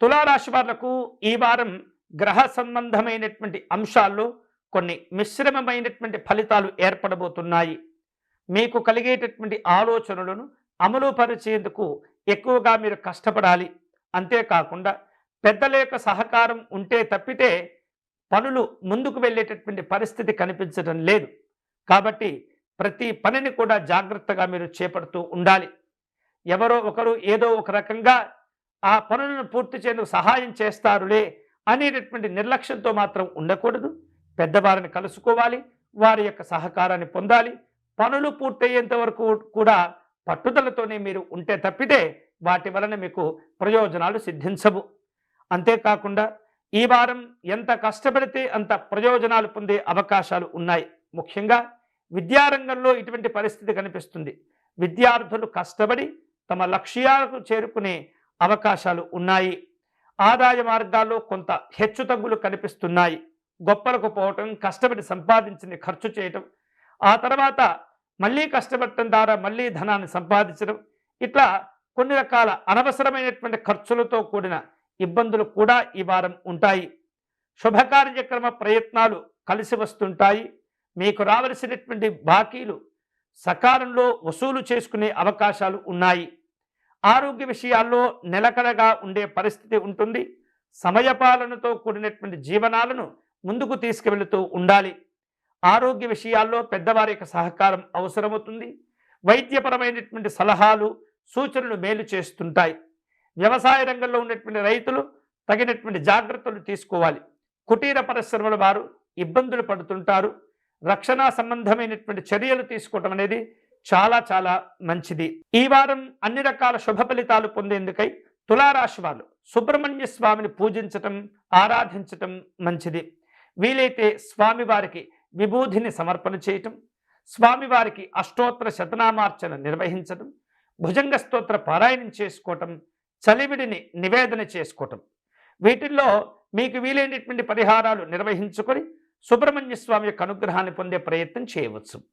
తులారాశి వాళ్లకు ఈ వారం గ్రహ సంబంధమైనటువంటి అంశాల్లో కొన్ని మిశ్రమమైనటువంటి ఫలితాలు ఏర్పడబోతున్నాయి. మీకు కలిగేటటువంటి ఆలోచనలను అమలు పరిచేందుకు ఎక్కువగా మీరు కష్టపడాలి. అంతేకాకుండా పెద్దల యొక్క సహకారం ఉంటే తప్పితే పనులు ముందుకు వెళ్ళేటటువంటి పరిస్థితి కనిపించడం లేదు. కాబట్టి ప్రతి పనిని కూడా జాగ్రత్తగా మీరు చేపడుతూ ఉండాలి. ఎవరో ఒకరు ఏదో ఒక రకంగా ఆ పనులను పూర్తి చేసేందుకు సహాయం చేస్తారులే అనేటటువంటి నిర్లక్ష్యంతో మాత్రం ఉండకూడదు. పెద్దవారిని కలుసుకోవాలి, వారి యొక్క సహకారాన్ని పొందాలి. పనులు పూర్తయ్యేంత వరకు కూడా పట్టుదలతోనే మీరు ఉంటే తప్పితే వాటి వలన మీకు ప్రయోజనాలు సిద్ధించవు. అంతేకాకుండా ఈ వారం ఎంత కష్టపడితే అంత ప్రయోజనాలు పొందే అవకాశాలు ఉన్నాయి. ముఖ్యంగా విద్యారంగంలో ఇటువంటి పరిస్థితి కనిపిస్తుంది. విద్యార్థులు కష్టపడి తమ లక్ష్యాలకు చేరుకునే అవకాశాలు ఉన్నాయి. ఆదాయ మార్గాల్లో కొంత హెచ్చుతగ్గులు కనిపిస్తున్నాయి. గొప్పలకు పోవటం, కష్టపడి సంపాదించిన ఖర్చు చేయటం, ఆ తర్వాత మళ్ళీ కష్టపడటం ద్వారా మళ్ళీ ధనాన్ని సంపాదించడం, ఇట్లా కొన్ని రకాల అనవసరమైనటువంటి ఖర్చులతో కూడిన ఇబ్బందులు కూడా ఈ వారం ఉంటాయి. శుభకార్యక్రమ ప్రయత్నాలు కలిసి వస్తుంటాయి. మీకు రావలసినటువంటి బాకీలు సకాలంలో వసూలు చేసుకునే అవకాశాలు ఉన్నాయి. ఆరోగ్య విషయాల్లో నిలకడగా ఉండే పరిస్థితి ఉంటుంది. సమయపాలనతో కూడినటువంటి జీవనాలను ముందుకు తీసుకువెళుతూ ఉండాలి. ఆరోగ్య విషయాల్లో పెద్దవారి యొక్క సహకారం అవసరమవుతుంది. వైద్యపరమైనటువంటి సలహాలు, సూచనలు మేలు చేస్తుంటాయి. వ్యవసాయ రంగంలో ఉన్నటువంటి రైతులు తగినటువంటి జాగ్రత్తలు తీసుకోవాలి. కుటీర పరిశ్రమల వారు ఇబ్బందులు పడుతుంటారు. రక్షణ సంబంధమైనటువంటి చర్యలు తీసుకోవటం అనేది చాలా చాలా మంచిది. ఈ వారం అన్ని రకాల శుభ ఫలితాలు పొందేందుకై తులారాశి వాళ్ళు సుబ్రహ్మణ్య స్వామిని పూజించటం, ఆరాధించటం మంచిది. వీలైతే స్వామివారికి విభూధిని సమర్పణ చేయటం, స్వామివారికి అష్టోత్తర శతనామార్చన నిర్వహించటం, భుజంగ స్తోత్ర పారాయణం చేసుకోవటం, చలివిడిని నివేదన చేసుకోవటం, వీటిల్లో మీకు వీలైనటువంటి పరిహారాలు నిర్వహించుకొని సుబ్రహ్మణ్య స్వామి యొక్క అనుగ్రహాన్ని పొందే ప్రయత్నం చేయవచ్చు.